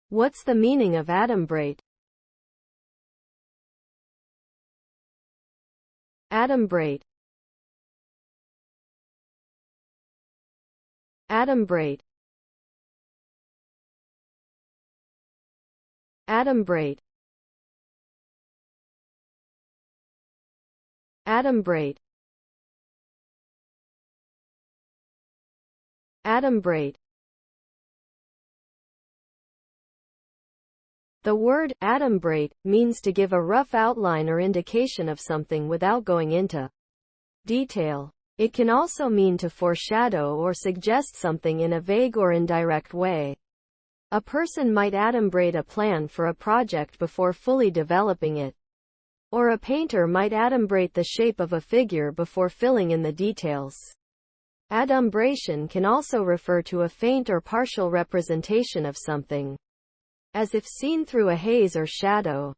What's the meaning of adumbrate? Adumbrate. Adumbrate. Adumbrate. Adumbrate. Adumbrate. The word adumbrate means to give a rough outline or indication of something without going into detail. It can also mean to foreshadow or suggest something in a vague or indirect way. A person might adumbrate a plan for a project before fully developing it. Or a painter might adumbrate the shape of a figure before filling in the details. Adumbration can also refer to a faint or partial representation of something, as if seen through a haze or shadow.